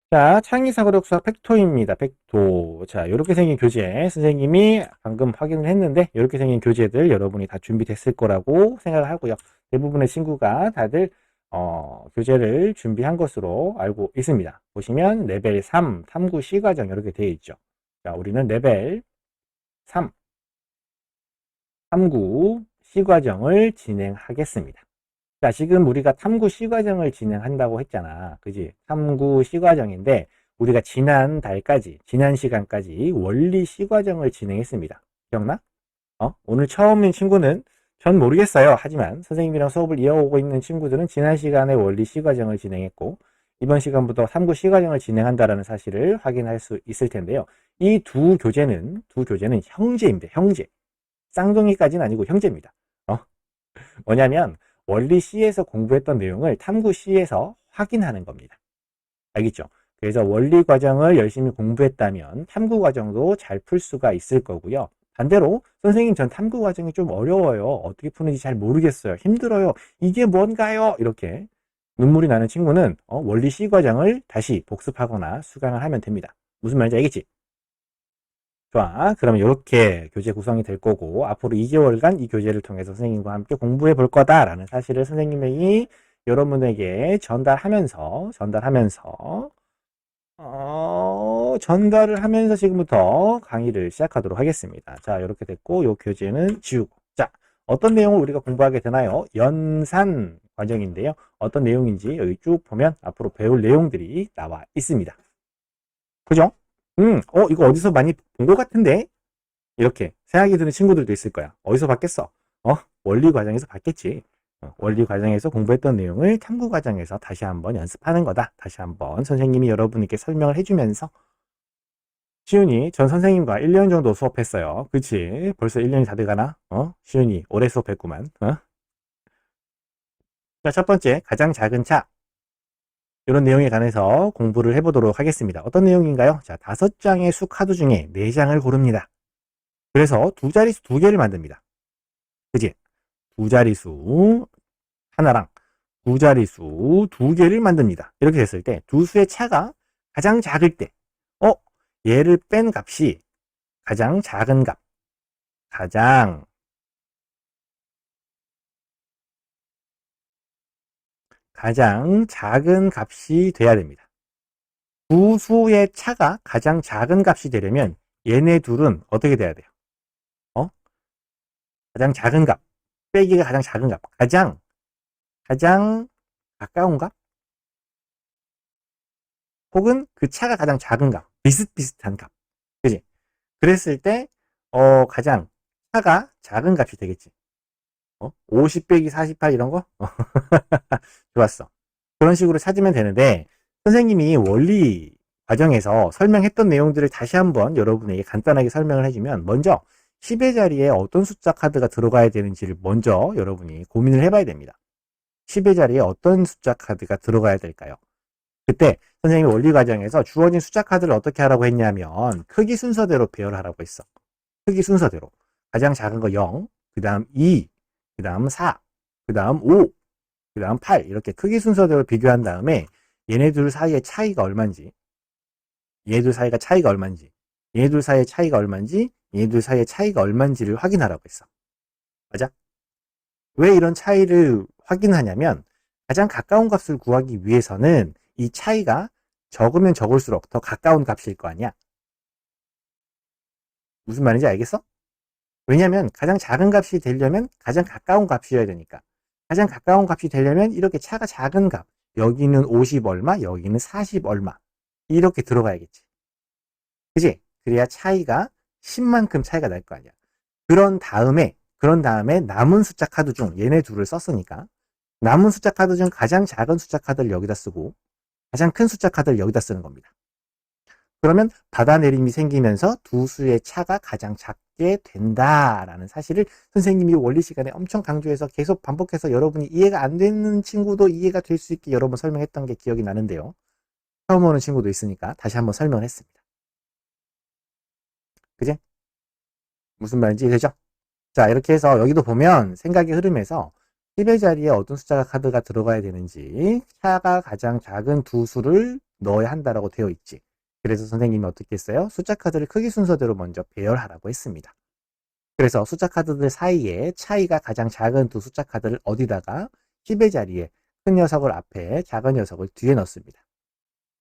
자, 창의사고력 수학 팩토입니다. 팩토. 자, 이렇게 생긴 교재 선생님이 방금 확인을 했는데 이렇게 생긴 교재들 여러분이 다 준비됐을 거라고 생각을 하고요. 대부분의 친구가 다들 교재를 준비한 것으로 알고 있습니다. 보시면 레벨 3 탐구 시과정 이렇게 되어 있죠. 자, 우리는 레벨 3 탐구 시과정을 진행하겠습니다. 자, 지금 우리가 탐구 시과정을 진행한다고 했잖아. 그지? 탐구 시과정인데, 우리가 지난 달까지, 지난 시간까지 원리 시과정을 진행했습니다. 기억나? 오늘 처음인 친구는 전 모르겠어요. 하지만 선생님이랑 수업을 이어오고 있는 친구들은 지난 시간에 원리 시과정을 진행했고, 이번 시간부터 탐구 시과정을 진행한다는 사실을 확인할 수 있을 텐데요. 이 두 교재는 형제입니다. 형제. 쌍둥이까지는 아니고 형제입니다. 뭐냐면 원리 C에서 공부했던 내용을 탐구 C에서 확인하는 겁니다. 알겠죠? 그래서 원리 과정을 열심히 공부했다면 탐구 과정도 잘 풀 수가 있을 거고요. 반대로 선생님 전 탐구 과정이 좀 어려워요. 어떻게 푸는지 잘 모르겠어요. 힘들어요. 이게 뭔가요? 이렇게 눈물이 나는 친구는 원리 C 과정을 다시 복습하거나 수강을 하면 됩니다. 무슨 말인지 알겠지? 좋아. 그러면 이렇게 교재 구성이 될 거고 앞으로 2개월간 이 교재를 통해서 선생님과 함께 공부해 볼 거다라는 사실을 선생님이 여러분에게 전달을 하면서 지금부터 강의를 시작하도록 하겠습니다. 자, 이렇게 됐고 이 교재는 지우고. 자, 어떤 내용을 우리가 공부하게 되나요? 연산 과정인데요. 어떤 내용인지 여기 쭉 보면 앞으로 배울 내용들이 나와 있습니다. 그죠? 이거 어디서 많이 본 것 같은데? 이렇게 생각이 드는 친구들도 있을 거야. 어디서 봤겠어? 원리 과정에서 봤겠지. 원리 과정에서 공부했던 내용을 탐구 과정에서 다시 한번 연습하는 거다. 다시 한번 선생님이 여러분께 설명을 해주면서 시윤이 전 선생님과 1년 정도 수업했어요. 그치? 벌써 1년이 다 돼가나? 시윤이 오래 수업했구만. 자, 첫 번째 가장 작은 차. 이런 내용에 관해서 공부를 해보도록 하겠습니다. 어떤 내용인가요? 자, 5장의 수 카드 중에 4장을 고릅니다. 그래서 두 자릿수 2개를 만듭니다. 그지? 두 자릿수 하나랑 두 자릿수 2개를 만듭니다. 이렇게 됐을 때 두 수의 차가 가장 작을 때, 얘를 뺀 값이 가장 작은 값, 가장 작은 값이 돼야 됩니다. 두 수의 차가 가장 작은 값이 되려면 얘네 둘은 어떻게 돼야 돼요? 어? 가장 작은 값, 빼기가 가장 작은 값, 가장 가까운 값, 혹은 그 차가 가장 작은 값, 비슷비슷한 값. 그지? 그랬을 때, 가장 차가 작은 값이 되겠지. 50 빼기 48 이런 거? 좋았어. 그런 식으로 찾으면 되는데, 선생님이 원리 과정에서 설명했던 내용들을 다시 한번 여러분에게 간단하게 설명을 해주면, 먼저 10의 자리에 어떤 숫자 카드가 들어가야 되는지를 먼저 여러분이 고민을 해봐야 됩니다. 10의 자리에 어떤 숫자 카드가 들어가야 될까요? 그때 선생님이 원리 과정에서 주어진 숫자 카드를 어떻게 하라고 했냐면 크기 순서대로 배열하라고 했어. 크기 순서대로. 가장 작은 거 0, 그 다음 2, 그 다음 4, 그 다음 5, 그 다음 8 이렇게 크기 순서대로 비교한 다음에 얘네들 사이의 차이가 얼마인지, 얘네들 사이가 차이가 얼마인지, 얘네들 사이의 차이가 얼마인지, 얘네들 사이의 차이가 얼마인지를 확인하라고 했어. 맞아? 왜 이런 차이를 확인하냐면 가장 가까운 값을 구하기 위해서는 이 차이가 적으면 적을수록 더 가까운 값일 거 아니야. 무슨 말인지 알겠어? 왜냐면 가장 작은 값이 되려면 가장 가까운 값이어야 되니까. 가장 가까운 값이 되려면 이렇게 차가 작은 값. 여기는 50 얼마, 여기는 40 얼마. 이렇게 들어가야겠지. 그지? 그래야 차이가 10만큼 차이가 날 거 아니야. 그런 다음에 남은 숫자 카드 중 얘네 둘을 썼으니까 남은 숫자 카드 중 가장 작은 숫자 카드를 여기다 쓰고 가장 큰 숫자 카드를 여기다 쓰는 겁니다. 그러면 받아내림이 생기면서 두 수의 차가 가장 작게 된다라는 사실을 선생님이 원리 시간에 엄청 강조해서 계속 반복해서 여러분이 이해가 안 되는 친구도 이해가 될 수 있게 여러 번 설명했던 게 기억이 나는데요. 처음 오는 친구도 있으니까 다시 한번 설명을 했습니다. 그지? 무슨 말인지 이해되죠? 자, 이렇게 해서 여기도 보면 생각의 흐름에서 10의 자리에 어떤 숫자가 카드가 들어가야 되는지 차가 가장 작은 두 수를 넣어야 한다라고 되어 있지. 그래서 선생님이 어떻게 했어요? 숫자 카드를 크기 순서대로 먼저 배열하라고 했습니다. 그래서 숫자 카드들 사이에 차이가 가장 작은 두 숫자 카드를 어디다가 10의 자리에 큰 녀석을 앞에 작은 녀석을 뒤에 넣습니다.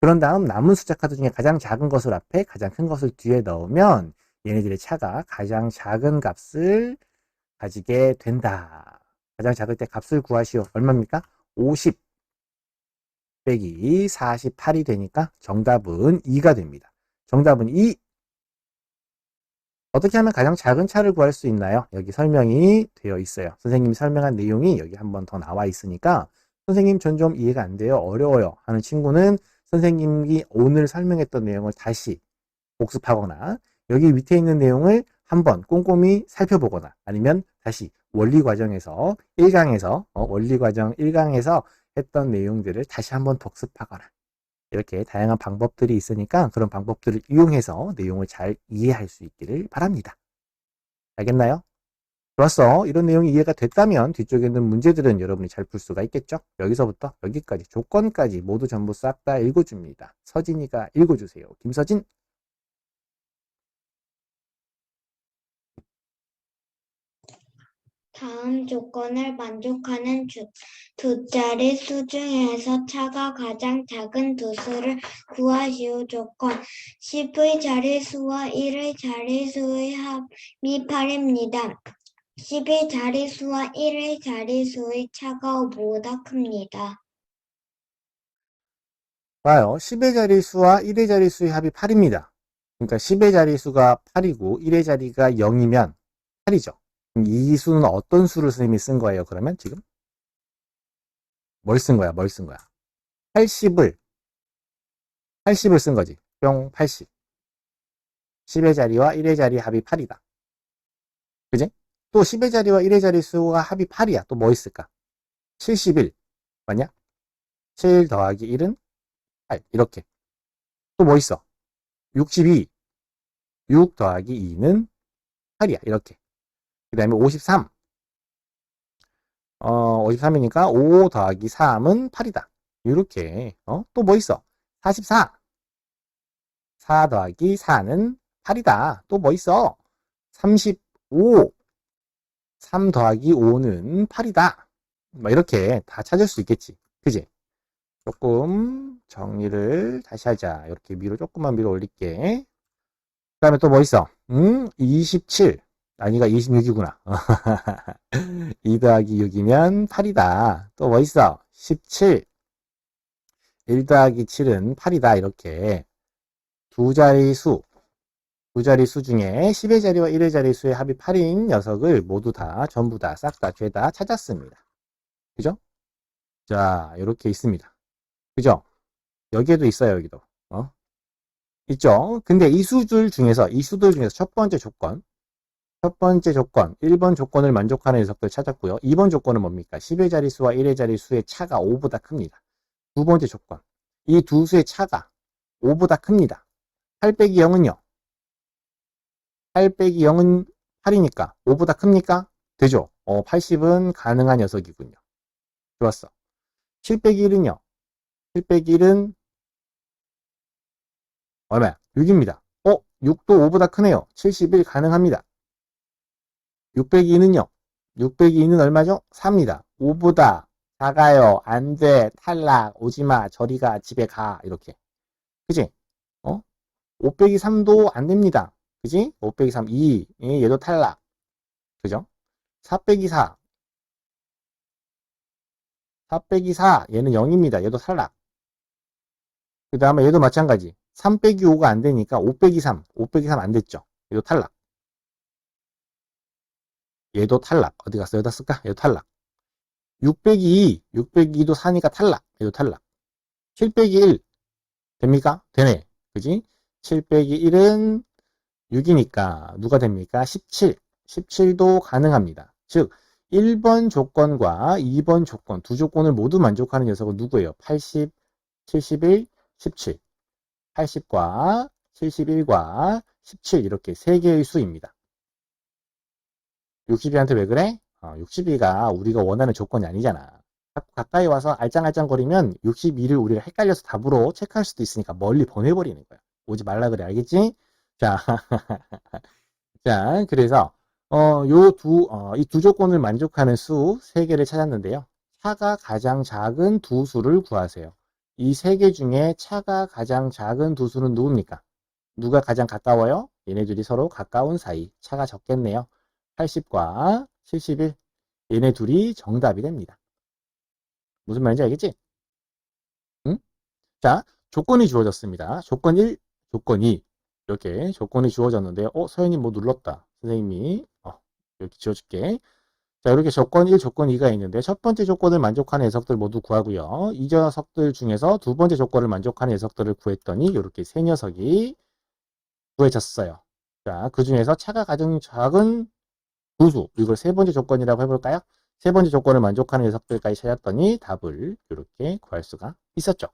그런 다음 남은 숫자 카드 중에 가장 작은 것을 앞에 가장 큰 것을 뒤에 넣으면 얘네들의 차가 가장 작은 값을 가지게 된다. 가장 작을 때 값을 구하시오. 얼마입니까? 50 빼기 48이 되니까 정답은 2가 됩니다. 정답은 2. 어떻게 하면 가장 작은 차를 구할 수 있나요? 여기 설명이 되어 있어요. 선생님이 설명한 내용이 여기 한 번 더 나와 있으니까 선생님 전 좀 이해가 안 돼요. 어려워요. 하는 친구는 선생님이 오늘 설명했던 내용을 다시 복습하거나 여기 밑에 있는 내용을 한번 꼼꼼히 살펴보거나 아니면 다시 원리과정에서 1강에서 원리과정 1강에서 했던 내용들을 다시 한번 복습하거나 이렇게 다양한 방법들이 있으니까 그런 방법들을 이용해서 내용을 잘 이해할 수 있기를 바랍니다. 알겠나요? 좋았어. 이런 내용이 이해가 됐다면 뒤쪽에 있는 문제들은 여러분이 잘 풀 수가 있겠죠? 여기서부터 여기까지 조건까지 모두 전부 싹 다 읽어줍니다. 서진이가 읽어주세요. 김서진. 다음 조건을 만족하는 두 자리 수 중에서 차가 가장 작은 두 수를 구하시오. 조건 10의 자릿수와 1의 자릿수의 합이 8입니다. 10의 자릿수와 1의 자릿수의 차가 5보다 큽니다. 봐요. 10의 자릿수와 1의 자릿수의 합이 8입니다. 그러니까 10의 자릿수가 8이고 1의 자리가 0이면 8이죠. 이 수는 어떤 수를 선생님이 쓴 거예요? 그러면 지금 뭘 쓴 거야? 뭘 쓴 거야? 80을 쓴 거지. 뿅 80. 10의 자리와 1의 자리 합이 8이다. 그지? 또 10의 자리와 1의 자리 수가 합이 8이야. 또 뭐 있을까? 71. 맞냐? 7 더하기 1은 8. 이렇게. 또 뭐 있어? 62. 6 더하기 2는 8이야. 이렇게. 그 다음에 53. 53이니까 5 더하기 3은 8이다. 이렇게. 또 뭐 있어? 44. 4 더하기 4는 8이다. 또 뭐 있어? 35. 3 더하기 5는 8이다. 뭐 이렇게 다 찾을 수 있겠지. 그지? 조금 정리를 다시 하자. 이렇게 위로 조금만 밀어 올릴게. 그 다음에 또 뭐 있어? 27. 아니가 26이구나. 2 더하기 6이면 8이다. 또 뭐 있어? 17. 1 더하기 7은 8이다. 이렇게 두 자리 수 중에 10의 자리와 1의 자리 수의 합이 8인 녀석을 모두 다 전부 다 싹 다 죄다 찾았습니다. 그죠? 자, 이렇게 있습니다. 그죠? 여기에도 있어요. 여기도. 있죠? 근데 이 수들 중에서 첫 번째 조건 1번 조건을 만족하는 녀석들 찾았고요. 2번 조건은 뭡니까? 10의 자릿수와 1의 자릿수의 차가 5보다 큽니다. 두 번째 조건. 이 두 수의 차가 5보다 큽니다. 8 빼기 0은요? 8 빼기 0은 8이니까 5보다 큽니까? 되죠? 80은 가능한 녀석이군요. 좋았어. 7 빼기 1은요? 7 빼기 1은 얼마야? 6입니다. 6도 5보다 크네요. 71 가능합니다. 6 빼기 2는요? 6 빼기 2는 얼마죠? 4입니다. 5보다 작아요. 안 돼. 탈락. 오지마. 저리가. 집에 가. 이렇게. 그지? 5 빼기 3도 안 됩니다. 그지? 5 빼기 3, 2. 얘도 탈락. 그죠? 4 빼기 4. 4 빼기 4. 얘는 0입니다. 얘도 탈락. 그 다음에 얘도 마찬가지. 3 빼기 5가 안 되니까 5 빼기 3. 5 빼기 3 안 됐죠? 얘도 탈락. 얘도 탈락. 어디 갔어? 여기다 쓸까? 얘도 탈락. 6 빼기 2. 6 빼기 2도 4니까 탈락. 얘도 탈락. 7 빼기 1. 됩니까? 되네. 그지? 7 빼기 1은 6이니까 누가 됩니까? 17. 17도 가능합니다. 즉 1번 조건과 2번 조건 두 조건을 모두 만족하는 녀석은 누구예요? 80, 71, 17. 80과 71과 17 이렇게 세 개의 수입니다. 62한테 왜 그래? 62가 우리가 원하는 조건이 아니잖아. 자꾸 가까이 와서 알짱알짱거리면 62를 우리가 헷갈려서 답으로 체크할 수도 있으니까 멀리 보내버리는 거야. 오지 말라 그래, 알겠지? 자, 자, 그래서 이 두 조건을 만족하는 수 세 개를 찾았는데요. 차가 가장 작은 두 수를 구하세요. 이 세 개 중에 차가 가장 작은 두 수는 누굽니까? 누가 가장 가까워요? 얘네들이 서로 가까운 사이. 차가 적겠네요. 80과 71. 얘네 둘이 정답이 됩니다. 무슨 말인지 알겠지? 응? 자, 조건이 주어졌습니다. 조건 1, 조건 2. 이렇게 조건이 주어졌는데요. 서현이 뭐 눌렀다. 선생님이 이렇게 지워줄게. 자, 이렇게 조건 1, 조건 2가 있는데 첫 번째 조건을 만족하는 녀석들 모두 구하고요. 이 녀석들 중에서 두 번째 조건을 만족하는 녀석들을 구했더니 이렇게 세 녀석이 구해졌어요. 자, 그 중에서 차가 가장 작은 두수, 이걸 세 번째 조건이라고 해볼까요? 세 번째 조건을 만족하는 녀석들까지 찾았더니 답을 이렇게 구할 수가 있었죠.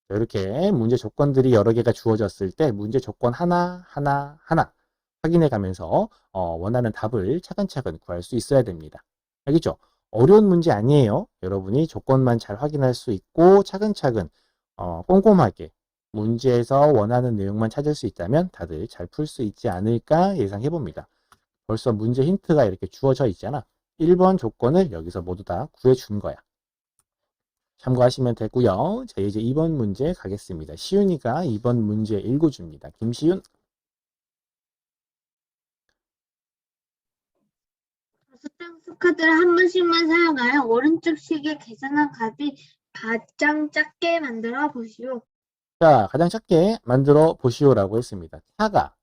자, 이렇게 문제 조건들이 여러 개가 주어졌을 때 문제 조건 하나 확인해 가면서 원하는 답을 차근차근 구할 수 있어야 됩니다. 알겠죠? 어려운 문제 아니에요. 여러분이 조건만 잘 확인할 수 있고 차근차근 꼼꼼하게 문제에서 원하는 내용만 찾을 수 있다면 다들 잘 풀 수 있지 않을까 예상해 봅니다. 벌써 문제 힌트가 이렇게 주어져 있잖아. 1번 조건을 여기서 모두 다 구해준 거야. 참고하시면 되고요. 자, 이제 2번 문제 가겠습니다. 시윤이가 2번 문제 읽어줍니다. 김시윤. 숫장 수카드를 한 번씩만 사용하여 오른쪽 식에 계산한 값이 가장 작게 만들어 보시오. 자, 가장 작게 만들어 보시오라고 했습니다. 차가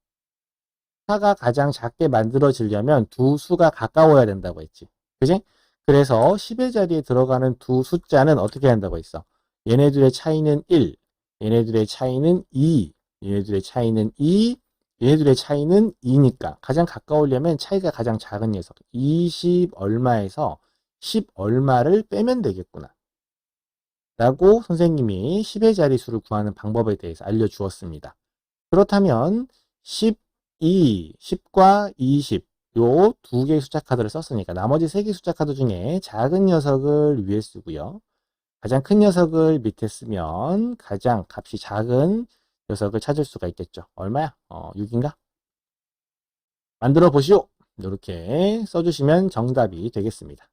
가장 작게 만들어지려면 두 수가 가까워야 된다고 했지. 그지? 그래서 10의 자리에 들어가는 두 숫자는 어떻게 한다고 했어? 얘네들의 차이는 1, 얘네들의 차이는 2, 얘네들의 차이는 2, 얘네들의 차이는 2니까 가장 가까우려면 차이가 가장 작은 녀석 20 얼마에서 10 얼마를 빼면 되겠구나. 라고 선생님이 10의 자리 수를 구하는 방법에 대해서 알려주었습니다. 그렇다면 12, 10과 20, 요 두 개의 숫자 카드를 썼으니까 나머지 세 개의 숫자 카드 중에 작은 녀석을 위에 쓰고요. 가장 큰 녀석을 밑에 쓰면 가장 값이 작은 녀석을 찾을 수가 있겠죠. 얼마야? 6인가? 만들어 보시오. 이렇게 써주시면 정답이 되겠습니다.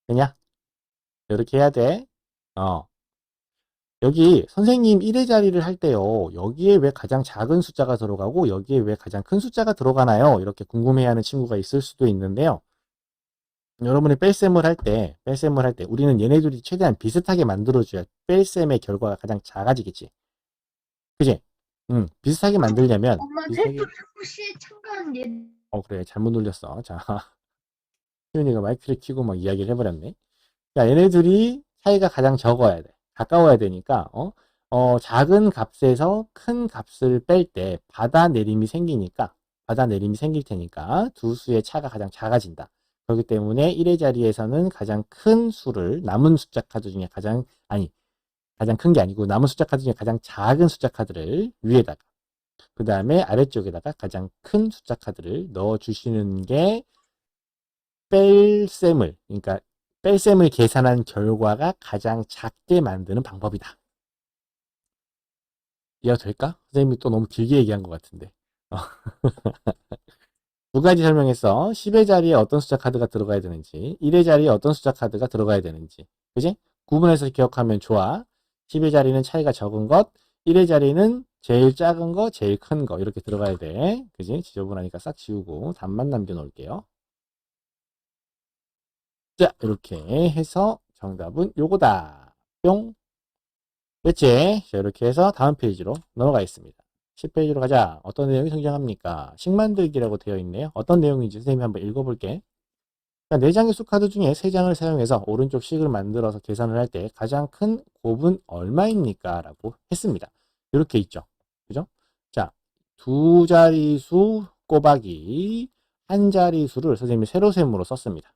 되냐? 이렇게 해야 돼. 여기 선생님 1의 자리를 할 때요. 여기에 왜 가장 작은 숫자가 들어가고 여기에 왜 가장 큰 숫자가 들어가나요? 이렇게 궁금해하는 친구가 있을 수도 있는데요. 여러분이 뺄셈을 할 때 우리는 얘네들이 최대한 비슷하게 만들어줘야 뺄셈의 결과가 가장 작아지겠지. 그지? 비슷하게 만들려면 엄마 비슷하게... 혹시 참가한 얘 그래. 잘못 눌렸어. 자, 시윤이가 마이크를 켜고 막 이야기를 해버렸네. 자, 얘네들이 차이가 가장 적어야 돼. 가까워야 되니까 작은 값에서 큰 값을 뺄 때 받아내림이 생길 테니까 두 수의 차가 가장 작아진다. 그렇기 때문에 1의 자리에서는 가장 큰 수를 남은 숫자 카드 중에 가장 큰 게 아니고 남은 숫자 카드 중에 가장 작은 숫자 카드를 위에다가 그 다음에 아래쪽에다가 가장 큰 숫자 카드를 넣어 주시는 게 그러니까 뺄셈을 계산한 결과가 가장 작게 만드는 방법이다. 이해가 될까? 선생님이 또 너무 길게 얘기한 것 같은데. 두 가지 설명했어. 10의 자리에 어떤 숫자 카드가 들어가야 되는지, 1의 자리에 어떤 숫자 카드가 들어가야 되는지. 그지? 구분해서 기억하면 좋아. 10의 자리는 차이가 적은 것, 1의 자리는 제일 작은 거, 제일 큰 거. 이렇게 들어가야 돼. 그지? 지저분하니까 싹 지우고 답만 남겨놓을게요. 자, 이렇게 해서 정답은 요거다. 뿅. 됐지? 자, 이렇게 해서 다음 페이지로 넘어가겠습니다. 10페이지로 가자. 어떤 내용이 등장합니까? 식 만들기라고 되어 있네요. 어떤 내용인지 선생님이 한번 읽어볼게. 자, 4장의 수카드 중에 3장을 사용해서 오른쪽 식을 만들어서 계산을 할 때 가장 큰 곱은 얼마입니까? 라고 했습니다. 이렇게 있죠. 그죠? 자, 두 자리수 곱하기 한 자리수를 선생님이 세로셈으로 썼습니다.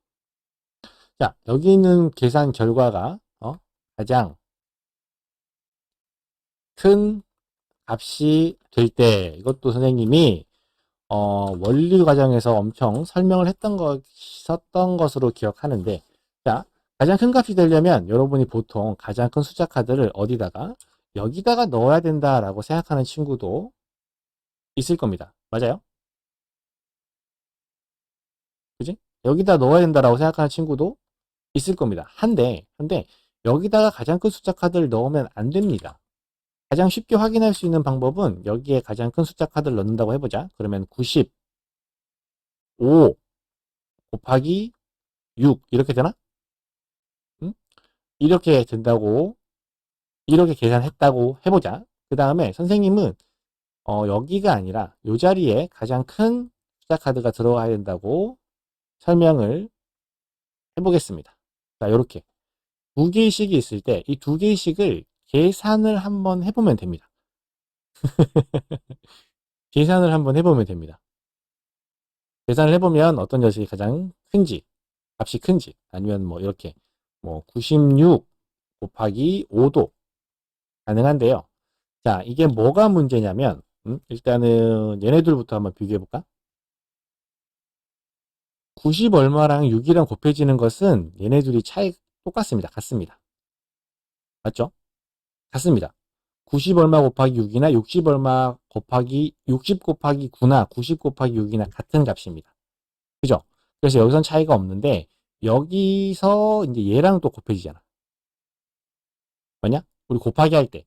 자, 여기 있는 계산 결과가 가장 큰 값이 될 때 이것도 선생님이 원리 과정에서 엄청 설명을 썼던 것으로 기억하는데 자, 가장 큰 값이 되려면 여러분이 보통 가장 큰 숫자 카드를 어디다가 여기다가 넣어야 된다라고 생각하는 친구도 있을 겁니다. 맞아요? 그지? 여기다 넣어야 된다라고 생각하는 친구도 있을 겁니다. 한데 여기다가 가장 큰 숫자 카드를 넣으면 안 됩니다. 가장 쉽게 확인할 수 있는 방법은 여기에 가장 큰 숫자 카드를 넣는다고 해보자. 그러면 95 곱하기 6 이렇게 되나? 응? 이렇게 된다고 이렇게 계산했다고 해보자. 그 다음에 선생님은 여기가 아니라 이 자리에 가장 큰 숫자 카드가 들어가야 된다고 설명을 해보겠습니다. 자, 이렇게 두 개의 식이 있을 때 이 두 개의 식을 계산을 한번 해보면 됩니다. 계산을 한번 해보면 됩니다. 계산을 해보면 어떤 녀석이 가장 큰지, 값이 큰지, 아니면 뭐 이렇게 뭐 96 곱하기 5도 가능한데요. 자, 이게 뭐가 문제냐면 일단은 얘네들부터 한번 비교해볼까? 90 얼마랑 6이랑 곱해지는 것은 얘네들이 차이 똑같습니다. 같습니다. 맞죠? 같습니다. 90 얼마 곱하기 6이나 60 얼마 곱하기 60 곱하기 9나 90 곱하기 6이나 같은 값입니다. 그죠? 그래서 여기선 차이가 없는데 여기서 이제 얘랑 또 곱해지잖아. 뭐냐? 우리 곱하기 할 때,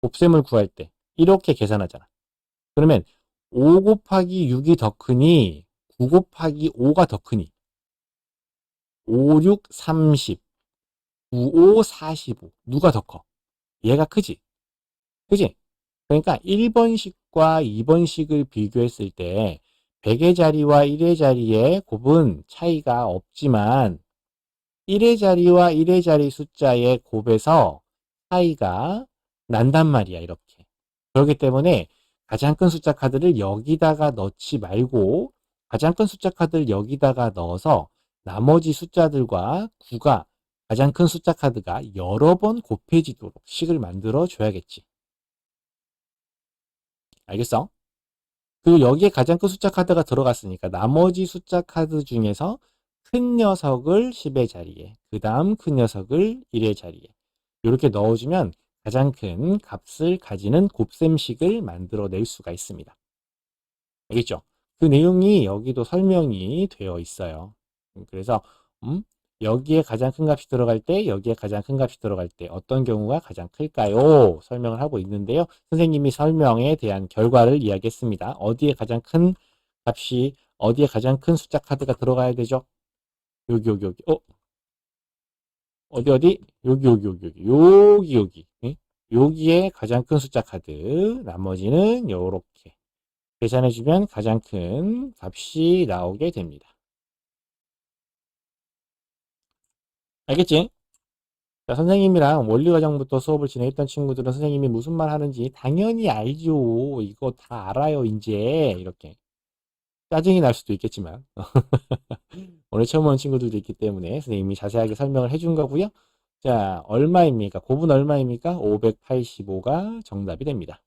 곱셈을 구할 때 이렇게 계산하잖아. 그러면 5 곱하기 6이 더 크니 9 곱하기 5가 더 크니 5, 6, 30, 9, 5, 45 누가 더 커? 얘가 크지? 그지? 그러니까 1번식과 2번식을 비교했을 때 100의 자리와 1의 자리의 곱은 차이가 없지만 1의 자리와 1의 자리 숫자의 곱에서 차이가 난단 말이야, 이렇게. 그렇기 때문에 가장 큰 숫자 카드를 여기다가 넣지 말고 가장 큰 숫자 카드를 여기다가 넣어서 나머지 숫자들과 9가 가장 큰 숫자 카드가 여러 번 곱해지도록 식을 만들어 줘야겠지. 알겠어? 그리고 여기에 가장 큰 숫자 카드가 들어갔으니까 나머지 숫자 카드 중에서 큰 녀석을 10의 자리에, 그 다음 큰 녀석을 1의 자리에 이렇게 넣어주면 가장 큰 값을 가지는 곱셈식을 만들어낼 수가 있습니다. 알겠죠? 그 내용이 여기도 설명이 되어 있어요. 그래서 여기에 가장 큰 값이 들어갈 때, 여기에 가장 큰 값이 들어갈 때 어떤 경우가 가장 클까요? 설명을 하고 있는데요. 선생님이 설명에 대한 결과를 이야기했습니다. 어디에 가장 큰 값이, 어디에 가장 큰 숫자 카드가 들어가야 되죠? 여기. 어디? 여기. 응? 여기에 가장 큰 숫자 카드, 나머지는 요렇게 계산해주면 가장 큰 값이 나오게 됩니다. 알겠지? 자, 선생님이랑 원리과정부터 수업을 진행했던 친구들은 선생님이 무슨 말 하는지 당연히 알죠. 이거 다 알아요, 이제. 이렇게. 짜증이 날 수도 있겠지만. 오늘 처음 오는 친구들도 있기 때문에 선생님이 자세하게 설명을 해준 거고요. 자, 얼마입니까? 곱은 얼마입니까? 585가 정답이 됩니다.